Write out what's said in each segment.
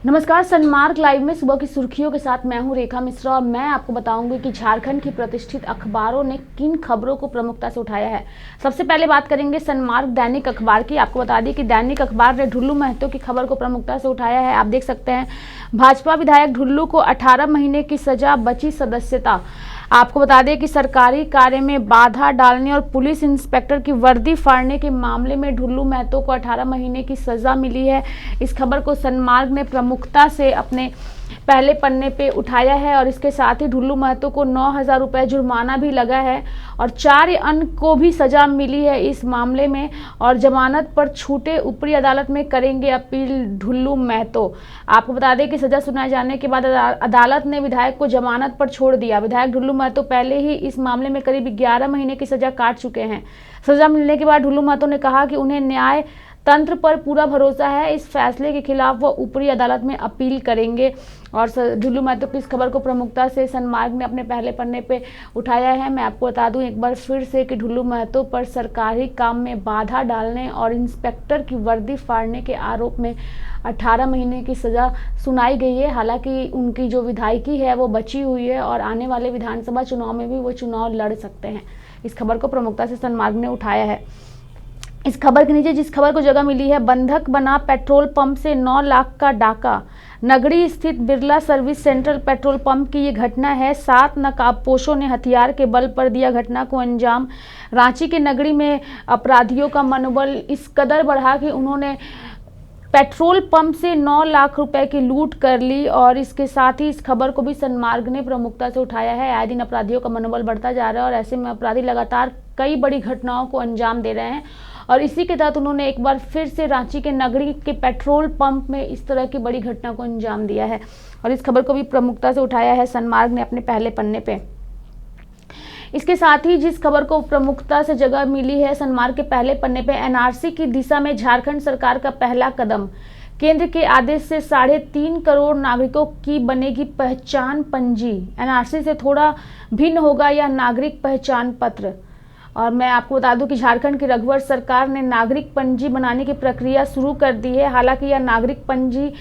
नमस्कार, सनमार्क लाइव में सुबह की सुर्खियों के साथ मैं हूं रेखा मिश्रा और मैं आपको बताऊंगी कि झारखंड की प्रतिष्ठित अखबारों ने किन खबरों को प्रमुखता से उठाया है। सबसे पहले बात करेंगे सनमार्क दैनिक अखबार की। आपको बता दें कि दैनिक अखबार ने ढुल्लू महतो की खबर को प्रमुखता से उठाया है। आप देख सकते हैं, भाजपा विधायक ढुल्लू को 18 महीने की सजा, बची सदस्यता। आपको बता दें कि सरकारी कार्य में बाधा डालने और पुलिस इंस्पेक्टर की वर्दी फाड़ने के मामले में ढुल्लू महतो को 18 महीने की सजा मिली है। इस खबर को सनमार्क ने प्रमुखता से अपने पहले पन्ने पे उठाया है और इसके साथ ही ढुल्लू महतो को 9,000 रुपये जुर्माना भी लगा है और 4 अन्य को भी सजा मिली है इस मामले में। और जमानत पर छूटे, ऊपरी अदालत में करेंगे अपील ढुल्लू महतो। आपको बता दें कि सजा सुनाए जाने के बाद अदालत ने विधायक को जमानत पर छोड़ दिया। विधायक ढुल्लू महतो पहले ही इस मामले में करीब 11 महीने की सजा काट चुके हैं। सजा मिलने के बाद ढुल्लू महतो ने कहा कि उन्हें न्याय तंत्र पर पूरा भरोसा है। इस फैसले के खिलाफ वो ऊपरी अदालत में अपील करेंगे। और ढुल्लू महतो की इस खबर को प्रमुखता से सनमार्क ने अपने पहले पन्ने पे उठाया है। मैं आपको बता दूं एक बार फिर से कि ढुल्लू महतो पर सरकारी काम में बाधा डालने और इंस्पेक्टर की वर्दी फाड़ने के आरोप में 18 महीने की सजा सुनाई गई है। हालांकि उनकी जो विधायकी है वो बची हुई है और आने वाले विधानसभा चुनाव में भी वो चुनाव लड़ सकते हैं। इस खबर को प्रमुखता से सनमार्क ने उठाया है। इस खबर के नीचे जिस खबर को जगह मिली है, बंधक बना पेट्रोल पंप से 9 लाख का डाका। नगरी स्थित Birla service centre petrol pump की ये घटना है। 7 नकाबपोशों ने हथियार के बल पर दिया घटना को अंजाम। रांची के नगरी में अपराधियों का मनोबल इस कदर बढ़ा कि उन्होंने पेट्रोल पंप से 9 लाख रुपए की लूट कर ली। और इसके साथ ही इस खबर को भी सनमार्क ने प्रमुखता से उठाया है। आए दिन अपराधियों का मनोबल बढ़ता जा रहा है और ऐसे में अपराधी लगातार कई बड़ी घटनाओं को अंजाम दे रहे हैं और इसी के तहत उन्होंने एक बार फिर से रांची के नगरी के पेट्रोल पंप में इस तरह की बड़ी घटना को अंजाम दिया है और इस खबर को भी प्रमुखता से उठाया है सनमार्क ने अपने पहले पन्ने पे। इसके साथ ही जिस खबर को प्रमुखता से जगह मिली है सनमार्क के पहले पन्ने पे, एनआरसी की दिशा में झारखंड सरकार का पहला कदम। केंद्र के आदेश से 3.5 करोड़ नागरिकों की बनेगी पहचान पंजी। एनआरसी से थोड़ा भिन्न होगा यह नागरिक पहचान पत्र। और मैं आपको बता दूं कि झारखंड की रघुवर सरकार ने नागरिक पंजी बनाने की प्रक्रिया शुरू कर दी है। हालांकि यह नागरिक पंजी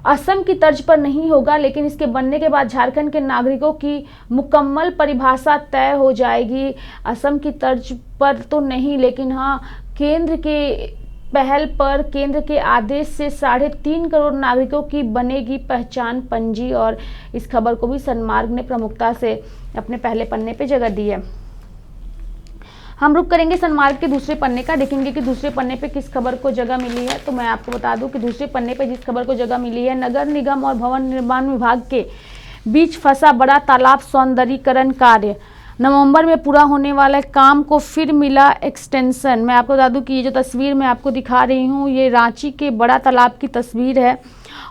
असम की तर्ज पर नहीं होगा, लेकिन इसके बनने के बाद झारखंड के नागरिकों की मुकम्मल परिभाषा तय हो जाएगी। असम की तर्ज पर तो नहीं, लेकिन हाँ, केंद्र के पहल पर, केंद्र के आदेश से 3.5 करोड़ नागरिकों की बनेगी पहचान पंजी। और इस खबर को भी सनमार्क ने प्रमुखता से अपने पहले पन्ने पे जगह दी है। हम रुक करेंगे सनमार्क के दूसरे पन्ने का, देखेंगे कि दूसरे पन्ने पे किस खबर को जगह मिली है। तो मैं आपको बता दूं कि दूसरे पन्ने पे जिस खबर को जगह मिली है, नगर निगम और भवन निर्माण विभाग के बीच फंसा बड़ा तालाब सौंदर्यीकरण कार्य। नवंबर में पूरा होने वाले काम को फिर मिला एक्सटेंशन। मैं आपको बता दूं कि ये जो तस्वीर मैं आपको दिखा रही हूँ, ये रांची के बड़ा तालाब की तस्वीर है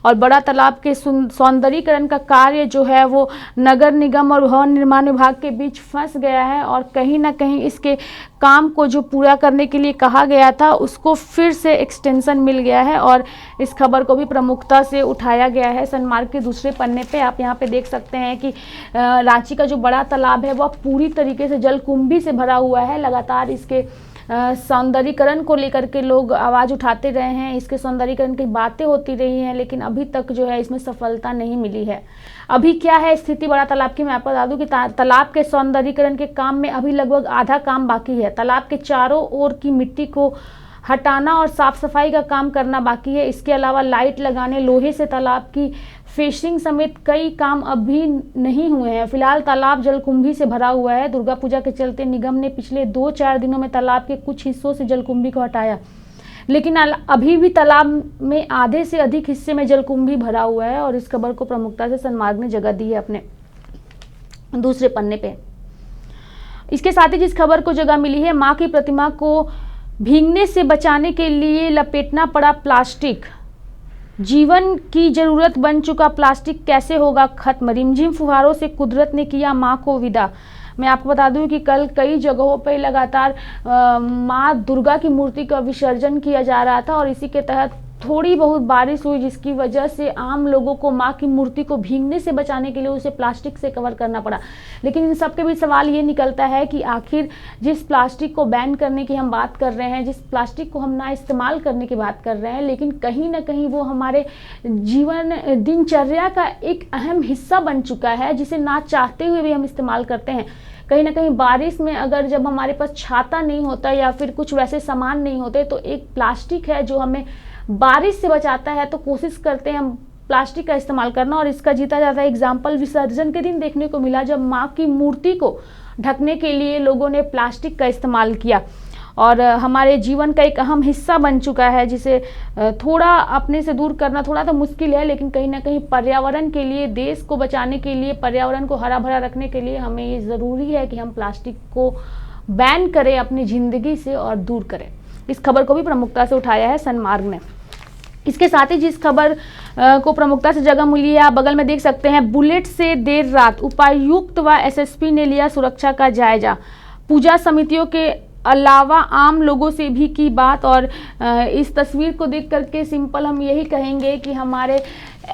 और बड़ा तालाब के सौंदर्यीकरण का कार्य जो है वो नगर निगम और भवन निर्माण विभाग के बीच फंस गया है और कहीं ना कहीं इसके काम को जो पूरा करने के लिए कहा गया था उसको फिर से एक्सटेंशन मिल गया है और इस खबर को भी प्रमुखता से उठाया गया है सनमार्क के दूसरे पन्ने पे। आप यहाँ पे देख सकते हैं कि रांची का जो बड़ा तालाब है वह पूरी तरीके से जलकुंभी से भरा हुआ है। लगातार इसके सौंदर्यीकरण को लेकर के लोग आवाज़ उठाते रहे हैं, इसके सौंदर्यीकरण की बातें होती रही हैं, लेकिन अभी तक जो है इसमें सफलता नहीं मिली है। अभी क्या है स्थिति बड़ा तालाब की, मैं आपको बता दूं कि तालाब के सौंदर्यीकरण के काम में अभी लगभग आधा काम बाकी है। तालाब के चारों ओर की मिट्टी को हटाना और साफ सफाई का काम करना बाकी है। इसके अलावा लाइट लगाने, लोहे से तालाब की फेसिंग समेत कई काम अभी नहीं हुए हैं। फिलहाल तालाब जलकुंभी से भरा हुआ है। दुर्गा पूजा के चलते निगम ने पिछले 2-4 दिनों में तालाब के कुछ हिस्सों से जलकुंभी को हटाया, लेकिन अभी भी तालाब में आधे से अधिक हिस्से में जलकुंभी भरा हुआ है और इस खबर को प्रमुखता से सनमार्क ने जगह दी है अपने दूसरे पन्ने पे। इसके साथ ही जिस खबर को जगह मिली है, मां की प्रतिमा को भीगने से बचाने के लिए लपेटना पड़ा प्लास्टिक। जीवन की जरूरत बन चुका प्लास्टिक कैसे होगा खत्म। रिमझिम फुहारों से कुदरत ने किया मां को विदा। मैं आपको बता दूं कि कल कई जगहों पर लगातार मां दुर्गा की मूर्ति का विसर्जन किया जा रहा था और इसी के तहत थोड़ी बहुत बारिश हुई जिसकी वजह से आम लोगों को माँ की मूर्ति को भीगने से बचाने के लिए उसे प्लास्टिक से कवर करना पड़ा। लेकिन इन सब के बीच सवाल ये निकलता है कि आखिर जिस प्लास्टिक को बैन करने की हम बात कर रहे हैं, जिस प्लास्टिक को हम ना इस्तेमाल करने की बात कर रहे हैं, लेकिन कहीं ना कहीं वो हमारे जीवन दिनचर्या का एक अहम हिस्सा बन चुका है, जिसे ना चाहते हुए भी हम इस्तेमाल करते हैं। कहीं ना कहीं बारिश में अगर जब हमारे पास छाता नहीं होता या फिर कुछ वैसे सामान नहीं होते, तो एक प्लास्टिक है जो हमें बारिश से बचाता है, तो कोशिश करते हैं हम प्लास्टिक का इस्तेमाल करना। और इसका जीता जाता एग्जाम्पल विसर्जन के दिन देखने को मिला, जब माँ की मूर्ति को ढकने के लिए लोगों ने प्लास्टिक का इस्तेमाल किया। और हमारे जीवन का एक अहम हिस्सा बन चुका है, जिसे थोड़ा अपने से दूर करना थोड़ा तो मुश्किल है, लेकिन कहीं ना कहीं पर्यावरण के लिए, देश को बचाने के लिए, पर्यावरण को हरा भरा रखने के लिए हमें ये ज़रूरी है कि हम प्लास्टिक को बैन करें अपनी ज़िंदगी से और दूर करें। इस खबर को भी प्रमुखता से उठाया है सनमार्ग ने। इसके साथ ही जिस खबर को प्रमुखता से जगह मिली है, आप बगल में देख सकते हैं, बुलेट से देर रात उपायुक्त व एसएसपी ने लिया सुरक्षा का जायजा। पूजा समितियों के अलावा आम लोगों से भी की बात। और इस तस्वीर को देख करके सिंपल हम यही कहेंगे कि हमारे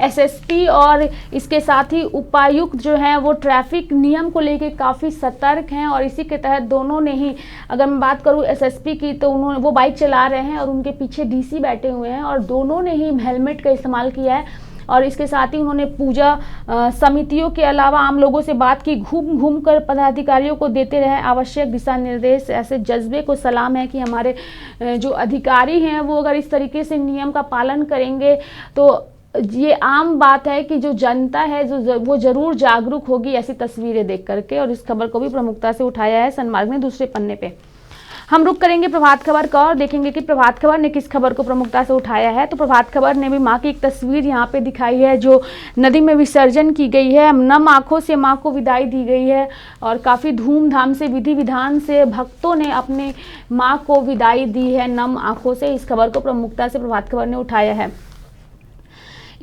एसएसपी और इसके साथ ही उपायुक्त जो हैं वो ट्रैफिक नियम को लेके काफ़ी सतर्क हैं। और इसी के तहत दोनों ने ही, अगर मैं बात करूं एसएसपी की, तो उन्होंने, वो बाइक चला रहे हैं और उनके पीछे डीसी बैठे हुए हैं, और दोनों ने ही हेलमेट का इस्तेमाल किया है। और इसके साथ ही उन्होंने पूजा समितियों के अलावा आम लोगों से बात की, घूम घूम कर पदाधिकारियों को देते रहे आवश्यक दिशा निर्देश। ऐसे जज्बे को सलाम है कि हमारे जो अधिकारी हैं वो अगर इस तरीके से नियम का पालन करेंगे तो ये आम बात है कि जो जनता है वो जरूर जागरूक होगी ऐसी तस्वीरें देख करके। और इस खबर को भी प्रमुखता से उठाया है सनमार्ग ने दूसरे पन्ने पे। हम रुक करेंगे प्रभात खबर का और देखेंगे कि प्रभात खबर ने किस खबर को प्रमुखता से उठाया है। तो प्रभात खबर ने भी मां की एक तस्वीर यहां पे दिखाई है, जो नदी में विसर्जन की गई है। नम आंखों से मां को विदाई दी गई है और काफ़ी धूमधाम से, विधि विधान से भक्तों ने अपने मां को विदाई दी है नम आंखों से। इस खबर को प्रमुखता से प्रभात खबर ने उठाया है।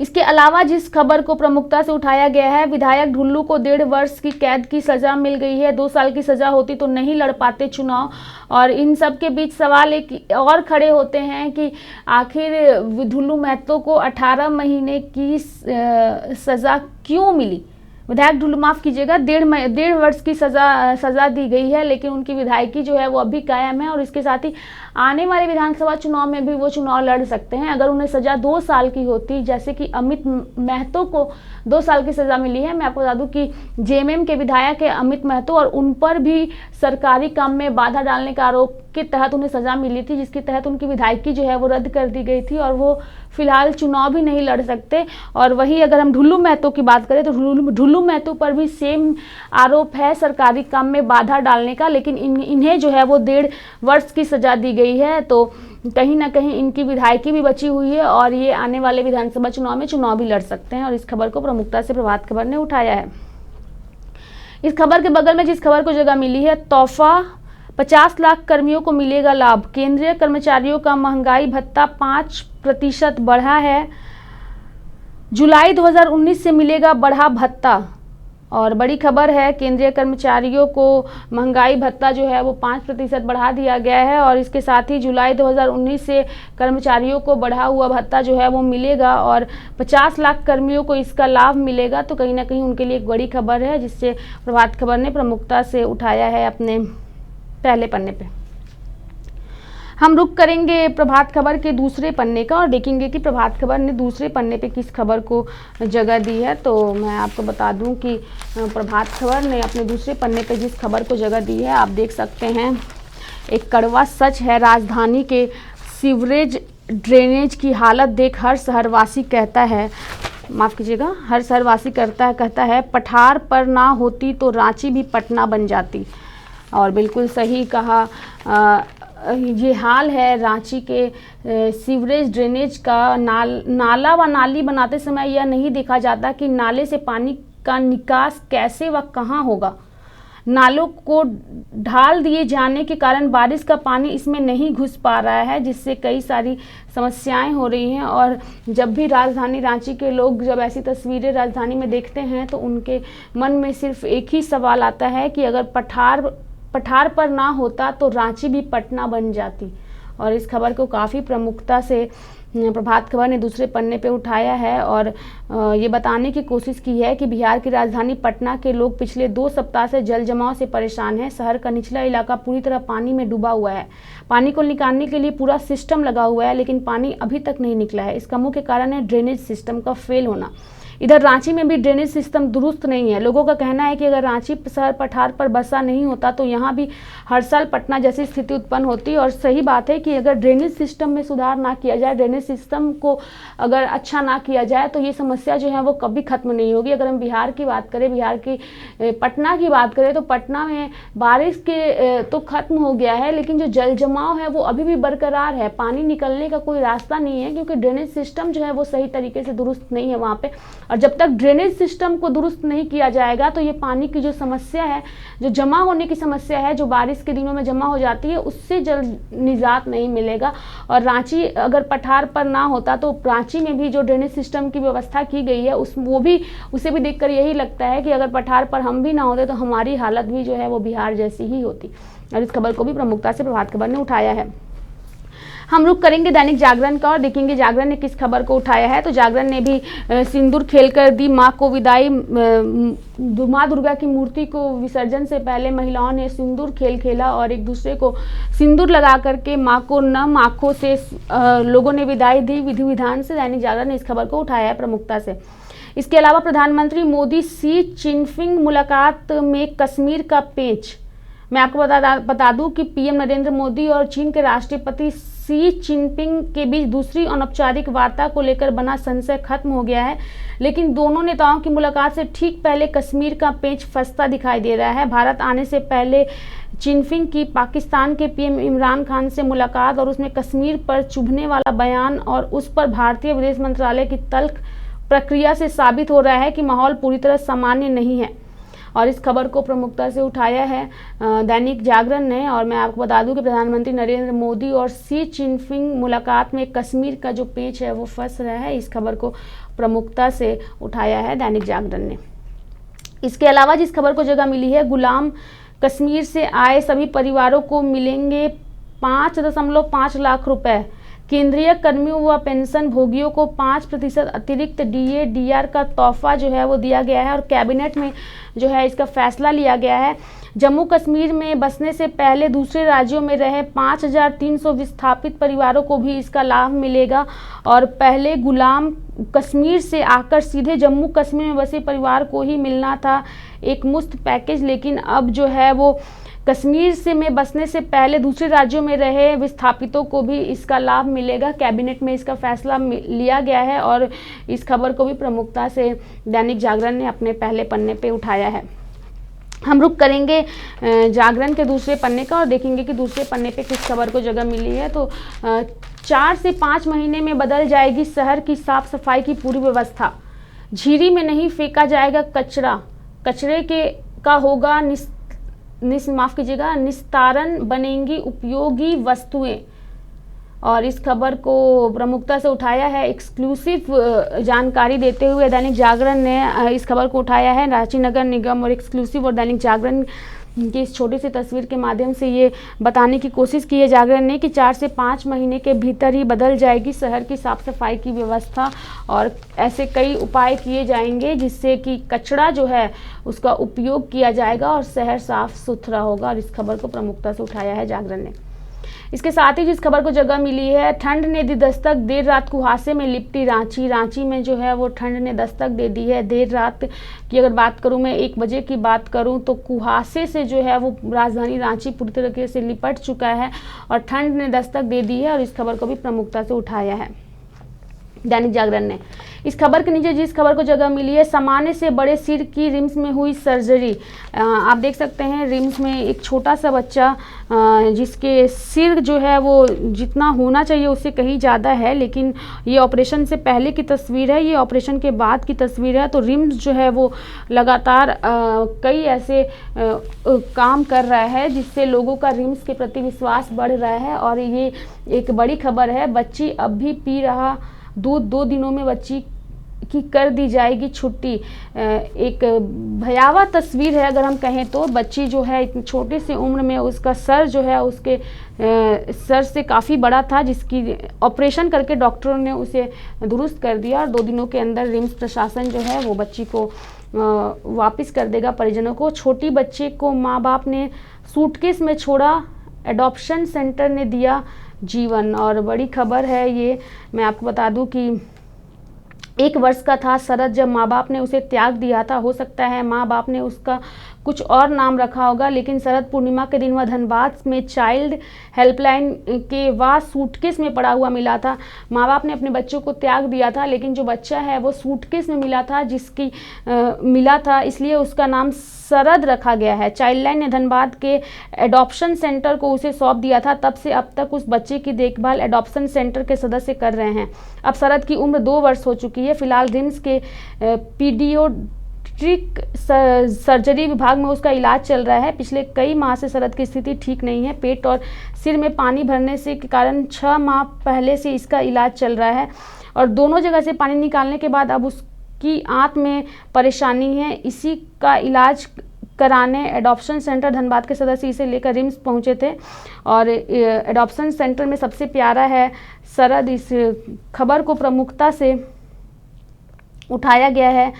इसके अलावा जिस खबर को प्रमुखता से उठाया गया है, विधायक ढुल्लू को 1.5 वर्ष की कैद की सजा मिल गई है। 2 साल की सजा होती तो नहीं लड़ पाते चुनाव। और इन सब के बीच सवाल एक और खड़े होते हैं कि आखिर ढुल्लू महतो को 18 महीने की सजा क्यों मिली। विधायक ढुल्लू, माफ़ कीजिएगा, 1.5 वर्ष की सजा दी गई है, लेकिन उनकी विधायकी जो है वो अभी कायम है। और इसके साथ ही आने वाले विधानसभा चुनाव में भी वो चुनाव लड़ सकते हैं। अगर उन्हें सज़ा 2 साल की होती, जैसे कि अमित महतो को 2 साल की सज़ा मिली है। मैं आपको बता दूं कि जेएमएम के विधायक है अमित महतो, और उन पर भी सरकारी काम में बाधा डालने का आरोप के तहत उन्हें सज़ा मिली थी, जिसके तहत उनकी विधायकी जो है वो रद्द कर दी गई थी और वो फिलहाल चुनाव भी नहीं लड़ सकते। और वही अगर हम ढुल्लू महतो की बात करें तो ढुल्लू महतो पर भी सेम आरोप है सरकारी काम में बाधा डालने का, लेकिन इन्हें जो है वो 1.5 वर्ष की सज़ा दी गई है। तो कहीं ना कहीं इनकी विधायकी भी बची हुई है और ये आने वाले विधानसभा चुनाव में चुनाव भी लड़ सकते हैं। और इस खबर को प्रमुखता से प्रभात खबर ने उठाया है। इस खबर के बगल में जिस खबर को जगह मिली है, तोहफा 50 लाख कर्मियों को मिलेगा लाभ। केंद्रीय कर्मचारियों का महंगाई भत्ता 5% बढ़ा है। जुलाई 2019 से मिलेगा बढ़ा भत्ता। और बड़ी खबर है, केंद्रीय कर्मचारियों को महंगाई भत्ता जो है वो 5% बढ़ा दिया गया है। और इसके साथ ही जुलाई 2019 से कर्मचारियों को बढ़ा हुआ भत्ता जो है वो मिलेगा और 50 लाख कर्मियों को इसका लाभ मिलेगा। तो कहीं ना कहीं उनके लिए एक बड़ी खबर है, जिससे प्रभात खबर ने प्रमुखता से उठाया है अपने पहले पन्ने पे। हम रुक करेंगे प्रभात खबर के दूसरे पन्ने का और देखेंगे कि प्रभात खबर ने दूसरे पन्ने पे किस खबर को जगह दी है। तो मैं आपको बता दूं कि प्रभात खबर ने अपने दूसरे पन्ने पे जिस खबर को जगह दी है, आप देख सकते हैं, एक कड़वा सच है। राजधानी के सीवरेज ड्रेनेज की हालत देख हर शहरवासी कहता है, माफ़ कीजिएगा, हर शहरवासी कहता है पठार पर ना होती तो रांची भी पटना बन जाती। और बिल्कुल सही कहा, ये हाल है रांची के सीवरेज ड्रेनेज का। नाला व नाली बनाते समय यह नहीं देखा जाता कि नाले से पानी का निकास कैसे व कहाँ होगा। नालों को ढाल दिए जाने के कारण बारिश का पानी इसमें नहीं घुस पा रहा है, जिससे कई सारी समस्याएं हो रही हैं। और जब भी राजधानी रांची के लोग जब ऐसी तस्वीरें राजधानी में देखते हैं तो उनके मन में सिर्फ एक ही सवाल आता है कि अगर पठार पर ना होता तो रांची भी पटना बन जाती। और इस खबर को काफ़ी प्रमुखता से प्रभात खबर ने दूसरे पन्ने पे उठाया है और ये बताने की कोशिश की है कि बिहार की राजधानी पटना के लोग पिछले 2 सप्ताह से जल जमाव से परेशान हैं। शहर का निचला इलाका पूरी तरह पानी में डूबा हुआ है। पानी को निकालने के लिए पूरा सिस्टम लगा हुआ है, लेकिन पानी अभी तक नहीं निकला है। इसका मुख्य कारण है ड्रेनेज सिस्टम का फेल होना। इधर रांची में भी ड्रेनेज सिस्टम दुरुस्त नहीं है। लोगों का कहना है कि अगर रांची शहर पठार पर बसा नहीं होता तो यहाँ भी हर साल पटना जैसी स्थिति उत्पन्न होती। और सही बात है कि अगर ड्रेनेज सिस्टम में सुधार ना किया जाए, ड्रेनेज सिस्टम को अगर अच्छा ना किया जाए तो ये समस्या जो है वो कभी खत्म नहीं होगी। अगर हम बिहार की बात करें, बिहार की पटना की बात करें तो पटना में बारिश के तो खत्म हो गया है, लेकिन जो जल जमाव है वो अभी भी बरकरार है। पानी निकलने का कोई रास्ता नहीं है, क्योंकि ड्रेनेज सिस्टम जो है वो सही तरीके से दुरुस्त नहीं है वहाँ पे। और जब तक ड्रेनेज सिस्टम को दुरुस्त नहीं किया जाएगा तो ये पानी की जो समस्या है, जो जमा होने की समस्या है, जो बारिश के दिनों में जमा हो जाती है, उससे जल्द निजात नहीं मिलेगा। और रांची अगर पठार पर ना होता तो रांची में भी जो ड्रेनेज सिस्टम की व्यवस्था की गई है उसे भी देखकर यही लगता है कि अगर पठार पर हम भी ना होते तो हमारी हालत भी जो है वो बिहार जैसी ही होती। और इस खबर को भी प्रमुखता से प्रभात खबर ने उठाया है। हम रुख करेंगे दैनिक जागरण का और देखेंगे जागरण ने किस खबर को उठाया है। तो जागरण ने भी सिंदूर खेल कर दी मां को विदाई। मां दुर्गा की मूर्ति को विसर्जन से पहले महिलाओं ने सिंदूर खेल खेला और एक दूसरे को सिंदूर लगा करके मां को नम आंखों से लोगों ने विदाई दी। विधि विधान से दैनिक जागरण ने इस खबर को उठाया है प्रमुखता से। इसके अलावा प्रधानमंत्री मोदी शी चिनफिंग मुलाकात में कश्मीर का पेंच। मैं आपको बता दूं कि पीएम नरेंद्र मोदी और चीन के राष्ट्रपति शी चिनपिंग के बीच दूसरी अनौपचारिक वार्ता को लेकर बना संशय खत्म हो गया है, लेकिन दोनों नेताओं की मुलाकात से ठीक पहले कश्मीर का पेंच फंसता दिखाई दे रहा है। भारत आने से पहले चिनपिंग की पाकिस्तान के पीएम इमरान खान से मुलाकात और उसमें कश्मीर पर चुभने वाला बयान और उस पर भारतीय विदेश मंत्रालय की तल्ख प्रक्रिया से साबित हो रहा है कि माहौल पूरी तरह सामान्य नहीं है। और इस खबर को प्रमुखता से उठाया है दैनिक जागरण ने। और मैं आपको बता दूं कि प्रधानमंत्री नरेंद्र मोदी और शी चिनफिंग मुलाकात में कश्मीर का जो पेंच है वो फंस रहा है। इस खबर को प्रमुखता से उठाया है दैनिक जागरण ने। इसके अलावा जिस खबर को जगह मिली है, गुलाम कश्मीर से आए सभी परिवारों को मिलेंगे 5.5 लाख रुपए। केंद्रीय कर्मियों व पेंशन भोगियों को 5% अतिरिक्त डीए डीआर का तोहफा जो है वो दिया गया है और कैबिनेट में जो है इसका फैसला लिया गया है। जम्मू कश्मीर में बसने से पहले दूसरे राज्यों में रहे 5300 विस्थापित परिवारों को भी इसका लाभ मिलेगा। और पहले गुलाम कश्मीर से आकर सीधे जम्मू कश्मीर में बसे परिवार को ही मिलना था एक मुफ्त पैकेज, लेकिन अब जो है वो कश्मीर से में बसने से पहले दूसरे राज्यों में रहे विस्थापितों को भी इसका लाभ मिलेगा। कैबिनेट में इसका फैसला लिया गया है और इस खबर को भी प्रमुखता से दैनिक जागरण ने अपने पहले पन्ने पे उठाया है। हम रुख करेंगे जागरण के दूसरे पन्ने का और देखेंगे कि दूसरे पन्ने पे किस खबर को जगह मिली है। तो 4 से 5 महीने में बदल जाएगी शहर की साफ सफाई की पूरी व्यवस्था। झीरी में नहीं फेंका जाएगा कचरा, कचरे का होगा निस्तारण, बनेंगी उपयोगी वस्तुएं। और इस खबर को प्रमुखता से उठाया है एक्सक्लूसिव जानकारी देते हुए दैनिक जागरण ने इस खबर को उठाया है। रांची नगर निगम और एक्सक्लूसिव और दैनिक जागरण की इस छोटी सी तस्वीर के माध्यम से ये बताने की कोशिश की है जागरण ने कि 4 से 5 महीने के भीतर ही बदल जाएगी शहर की साफ सफाई की व्यवस्था और ऐसे कई उपाय किए जाएंगे जिससे कि कचरा जो है उसका उपयोग किया जाएगा और शहर साफ सुथरा होगा। और इस खबर को प्रमुखता से उठाया है जागरण ने। इसके साथ ही जिस खबर को जगह मिली है, ठंड ने दी दस्तक, देर रात कुहासे में लिपटी रांची। रांची में जो है वो ठंड ने दस्तक दे दी है। देर रात की अगर बात करूं, मैं 1 बजे की बात करूं तो कुहासे से जो है वो राजधानी रांची पूरी तरीके से लिपट चुका है और ठंड ने दस्तक दे दी है। और इस खबर को भी प्रमुखता से उठाया है दैनिक जागरण ने। इस खबर के नीचे जिस खबर को जगह मिली है, सामान्य से बड़े सिर की रिम्स में हुई सर्जरी। आप देख सकते हैं रिम्स में एक छोटा सा बच्चा जिसके सिर जो है वो जितना होना चाहिए उससे कहीं ज़्यादा है, लेकिन ये ऑपरेशन से पहले की तस्वीर है, ये ऑपरेशन के बाद की तस्वीर है। तो रिम्स जो है वो लगातार कई ऐसे काम कर रहा है जिससे लोगों का रिम्स के प्रति विश्वास बढ़ रहा है। और ये एक बड़ी खबर है, बच्ची अब भी पी रहा दूध, 2 दिनों में बच्ची की कर दी जाएगी छुट्टी। एक भयावह तस्वीर है अगर हम कहें तो। बच्ची जो है इतनी छोटी सी उम्र में उसका सर जो है उसके सर से काफ़ी बड़ा था, जिसकी ऑपरेशन करके डॉक्टरों ने उसे दुरुस्त कर दिया और 2 दिनों के अंदर रिम्स प्रशासन जो है वो बच्ची को वापस कर देगा परिजनों को। छोटी बच्चे को माँ बाप ने सूटकेस में छोड़ा, एडॉप्शन सेंटर ने दिया जीवन। और बड़ी खबर है ये, मैं आपको बता दूं कि 1 वर्ष का था शरद जब माँ बाप ने उसे त्याग दिया था। हो सकता है माँ बाप ने उसका कुछ और नाम रखा होगा, लेकिन शरद पूर्णिमा के दिन वह धनबाद में चाइल्ड हेल्पलाइन के वहाँ सूटकेस में पड़ा हुआ मिला था। माँ बाप ने अपने बच्चों को त्याग दिया था, लेकिन जो बच्चा है वो सूटकेस में मिला था, मिला था, इसलिए उसका नाम शरद रखा गया है। चाइल्ड लाइन ने धनबाद के एडॉप्शन सेंटर को उसे सौंप दिया था। तब से अब तक उस बच्चे की देखभाल एडॉप्शन सेंटर के सदस्य कर रहे हैं। अब शरद की उम्र 2 वर्ष हो चुकी है। फिलहाल रिम्स के पीडियाट्रिक सर्जरी विभाग में उसका इलाज चल रहा है। पिछले कई माह से शरद की स्थिति ठीक नहीं है। पेट और सिर में पानी भरने से के कारण 6 माह पहले से इसका इलाज चल रहा है और दोनों जगह से पानी निकालने के बाद अब उसकी आंत में परेशानी है। इसी का इलाज कराने एडॉप्शन सेंटर धनबाद के सदस्य इसे लेकर रिम्स पहुंचे थे और एडॉप्शन सेंटर में सबसे प्यारा है शरद। इस खबर को प्रमुखता से उठाया गया है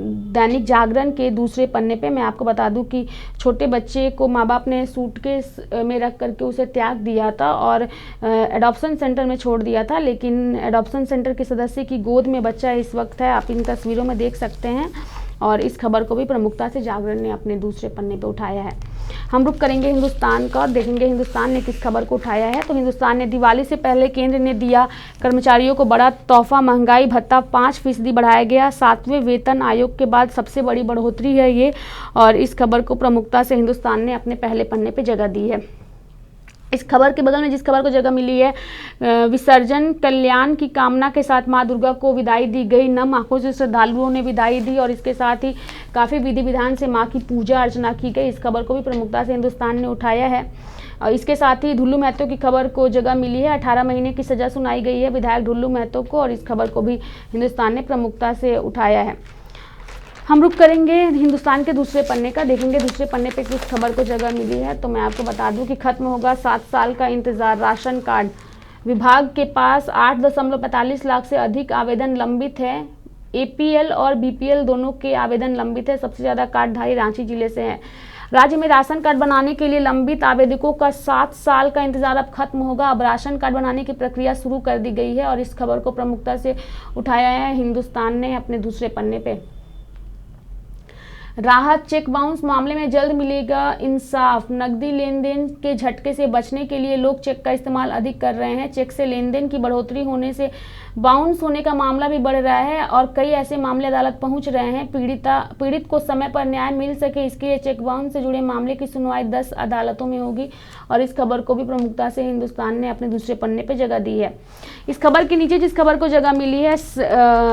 दैनिक जागरण के दूसरे पन्ने पे। मैं आपको बता दूं कि छोटे बच्चे को माँ बाप ने सूटकेस में रख करके उसे त्याग दिया था और एडॉप्शन सेंटर में छोड़ दिया था, लेकिन एडॉप्शन सेंटर के सदस्य की गोद में बच्चा इस वक्त है। आप इन तस्वीरों में देख सकते हैं और इस खबर को भी प्रमुखता से जागरण ने अपने दूसरे पन्ने पे उठाया है। हम रुक करेंगे हिंदुस्तान का और देखेंगे हिंदुस्तान ने किस खबर को उठाया है। तो हिंदुस्तान ने दिवाली से पहले केंद्र ने दिया कर्मचारियों को बड़ा तोहफा, महंगाई भत्ता 5% बढ़ाया गया। 7वें वेतन आयोग के बाद सबसे बड़ी बढ़ोतरी है ये और इस खबर को प्रमुखता से हिंदुस्तान ने अपने पहले पन्ने पर जगह दी है। इस खबर के बगल में जिस खबर को जगह मिली है, विसर्जन कल्याण की कामना के साथ मां दुर्गा को विदाई दी गई। नम आंखों से श्रद्धालुओं ने विदाई दी और इसके साथ ही काफ़ी विधि विधान से मां की पूजा अर्चना की गई। इस खबर को भी प्रमुखता से हिंदुस्तान ने उठाया है और इसके साथ ही ढुल्लू महतो की खबर को जगह मिली है। 18 महीने की सज़ा सुनाई गई है विधायक ढुल्लू महतो को और इस खबर को भी हिंदुस्तान ने प्रमुखता से उठाया है। हम रुक करेंगे हिंदुस्तान के दूसरे पन्ने का, देखेंगे दूसरे पन्ने पे किस खबर को जगह मिली है। तो मैं आपको बता दूं कि खत्म होगा 7 साल का इंतजार, राशन कार्ड विभाग के पास 8.45 लाख से अधिक आवेदन लंबित है। APL और BPL दोनों के आवेदन लंबित है। सबसे ज़्यादा कार्डधारी रांची जिले से हैं। राज्य में राशन कार्ड बनाने के लिए लंबित आवेदकों का 7 साल का इंतजार अब खत्म होगा। अब राशन कार्ड बनाने की प्रक्रिया शुरू कर दी गई है और इस खबर को प्रमुखता से उठाया है हिंदुस्तान ने अपने दूसरे पन्ने पे। राहत, चेक बाउंस मामले में जल्द मिलेगा इंसाफ। नकदी लेन देन के झटके से बचने के लिए लोग चेक का इस्तेमाल अधिक कर रहे हैं। चेक से लेन देन की बढ़ोतरी होने से बाउंस होने का मामला भी बढ़ रहा है और कई ऐसे मामले अदालत पहुंच रहे हैं। पीड़ित को समय पर न्याय मिल सके इसके लिए चेक बाउंस से जुड़े मामले की सुनवाई 10 अदालतों में होगी और इस खबर को भी प्रमुखता से हिंदुस्तान ने अपने दूसरे पन्ने पर जगह दी है। इस खबर के नीचे जिस खबर को जगह मिली है,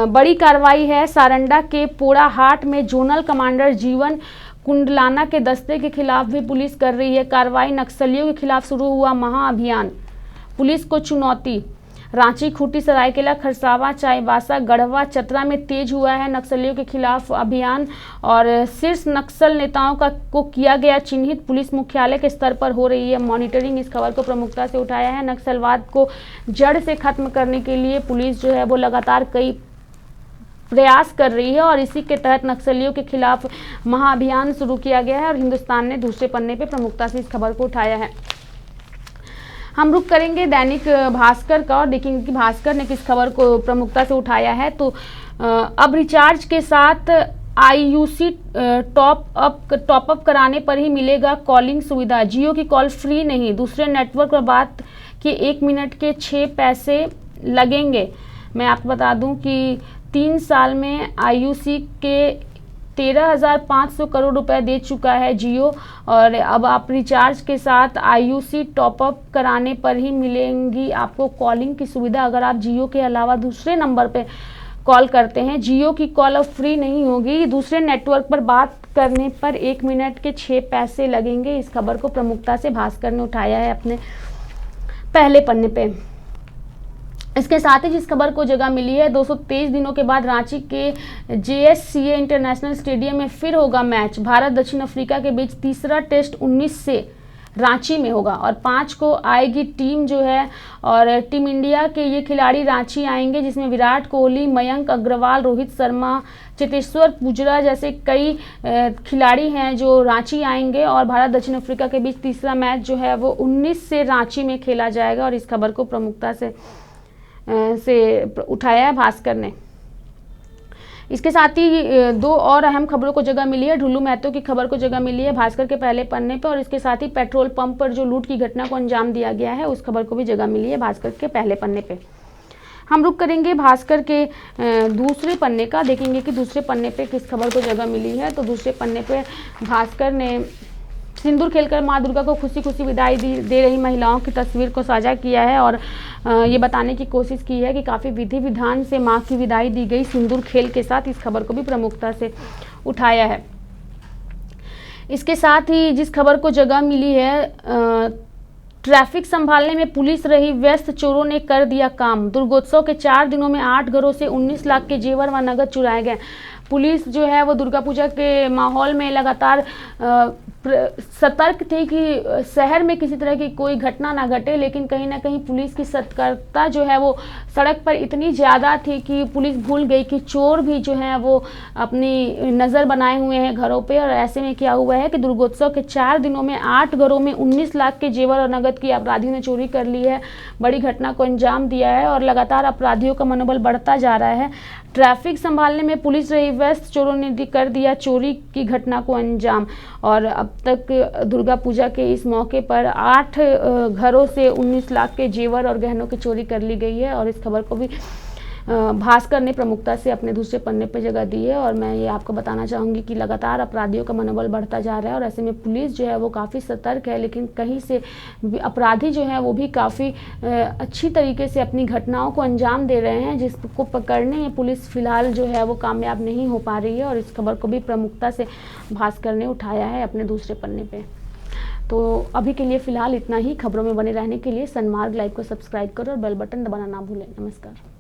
बड़ी कार्रवाई है सारंडा के पोड़ाहाट में जोनल कमांडर जीवन कुंडलाना के दस्ते के खिलाफ भी पुलिस कर रही है कार्रवाई। नक्सलियों के खिलाफ शुरू हुआ महाअभियान, पुलिस को चुनौती। रांची, खूंटी, सरायकेला, खरसावां, चाईबासा, गढ़वा, चतरा में तेज हुआ है नक्सलियों के खिलाफ अभियान और शीर्ष नक्सल नेताओं को किया गया चिन्हित। पुलिस मुख्यालय के स्तर पर हो रही है मॉनिटरिंग। इस खबर को प्रमुखता से उठाया है। नक्सलवाद को जड़ से खत्म करने के लिए पुलिस जो है वो लगातार कई प्रयास कर रही है और इसी के तहत नक्सलियों के खिलाफ महाअभियान शुरू किया गया है और हिंदुस्तान ने दूसरे पन्ने पे प्रमुखता से इस खबर को उठाया है। हम रुक करेंगे दैनिक भास्कर का और देखेंगे कि भास्कर ने किस खबर को प्रमुखता से उठाया है। तो अब रिचार्ज के साथ IUC टॉप अप कराने पर ही मिलेगा कॉलिंग सुविधा। जियो की कॉल फ्री नहीं, दूसरे नेटवर्क पर बात के 1 मिनट के 6 पैसे लगेंगे। मैं आपको बता दूं कि 3 साल में IUC के 13,500 करोड़ रुपए दे चुका है जियो और अब आप रिचार्ज के साथ IUC टॉपअप कराने पर ही मिलेंगी आपको कॉलिंग की सुविधा। अगर आप जियो के अलावा दूसरे नंबर पे कॉल करते हैं, जियो की कॉल अब फ्री नहीं होगी। दूसरे नेटवर्क पर बात करने पर 1 मिनट के 6 पैसे लगेंगे। इस खबर को प्रमुखता से भास्कर ने उठाया है अपने पहले पन्ने पे। इसके साथ ही जिस खबर को जगह मिली है, 223 दिनों के बाद रांची के JSCA इंटरनेशनल स्टेडियम में फिर होगा मैच। भारत दक्षिण अफ्रीका के बीच तीसरा टेस्ट 19 से रांची में होगा और 5 को आएगी टीम जो है, और टीम इंडिया के ये खिलाड़ी रांची आएंगे, जिसमें विराट कोहली, मयंक अग्रवाल, रोहित शर्मा, चेतेश्वर पुजारा जैसे कई खिलाड़ी हैं जो रांची आएंगे। और भारत दक्षिण अफ्रीका के बीच तीसरा मैच जो है वो 19 से रांची में खेला जाएगा, और इस खबर को प्रमुखता से उठाया है भास्कर ने। इसके साथ ही दो और अहम खबरों को जगह मिली है। ढुल्लू महतो की खबर को जगह मिली है भास्कर के पहले पन्ने पर, और इसके साथ ही पेट्रोल पंप पर जो लूट की घटना को अंजाम दिया गया है उस खबर को भी जगह मिली है भास्कर के पहले पन्ने पे। हम रुक करेंगे भास्कर के दूसरे पन्ने का, देखेंगे कि दूसरे पन्ने पे किस खबर को जगह मिली है। तो दूसरे पन्ने पे भास्कर ने सिंदूर खेलकर मां दुर्गा को खुशी खुशी विदाई दे रही महिलाओं की तस्वीर को साझा किया है, और ये बताने की कोशिश की है कि काफ़ी विधि विधान से मां की विदाई दी गई सिंदूर खेल के साथ। इस खबर को भी प्रमुखता से उठाया है। इसके साथ ही जिस खबर को जगह मिली है, ट्रैफिक संभालने में पुलिस रही व्यस्त, चोरों ने कर दिया काम। दुर्गोत्सव के 4 दिनों में 8 घरों से 19 लाख के जेवर व नगद चुराए गए। पुलिस जो है वो दुर्गा पूजा के माहौल में लगातार सतर्क थी कि शहर में किसी तरह की कोई घटना ना घटे, लेकिन कहीं ना कहीं पुलिस की सतर्कता जो है वो सड़क पर इतनी ज़्यादा थी कि पुलिस भूल गई कि चोर भी जो है वो अपनी नज़र बनाए हुए हैं घरों पे। और ऐसे में क्या हुआ है कि दुर्गोत्सव के 4 दिनों में 8 घरों में 19 लाख के जेवर और नगद की अपराधियों ने चोरी कर ली है। बड़ी घटना को अंजाम दिया है और लगातार अपराधियों का मनोबल बढ़ता जा रहा है। ट्रैफिक संभालने में पुलिस रही व्यस्त, चोरों ने कर दिया चोरी की घटना को अंजाम। और अब तक दुर्गा पूजा के इस मौके पर 8 घरों से 19 लाख के जेवर और गहनों की चोरी कर ली गई है, और इस खबर को भी भास्कर ने प्रमुखता से अपने दूसरे पन्ने पर जगह दी है। और मैं ये आपको बताना चाहूँगी कि लगातार अपराधियों का मनोबल बढ़ता जा रहा है, और ऐसे में पुलिस जो है वो काफ़ी सतर्क है, लेकिन कहीं से अपराधी जो है वो भी काफ़ी अच्छी तरीके से अपनी घटनाओं को अंजाम दे रहे हैं, जिसको पकड़ने में पुलिस फिलहाल जो है वो कामयाब नहीं हो पा रही है। और इस खबर को भी प्रमुखता से भास्कर ने उठाया है अपने दूसरे पन्ने पर। तो अभी के लिए फ़िलहाल इतना ही। खबरों में बने रहने के लिए सनमार्ग लाइव को सब्सक्राइब करो और बेल बटन दबाना ना भूलें। नमस्कार।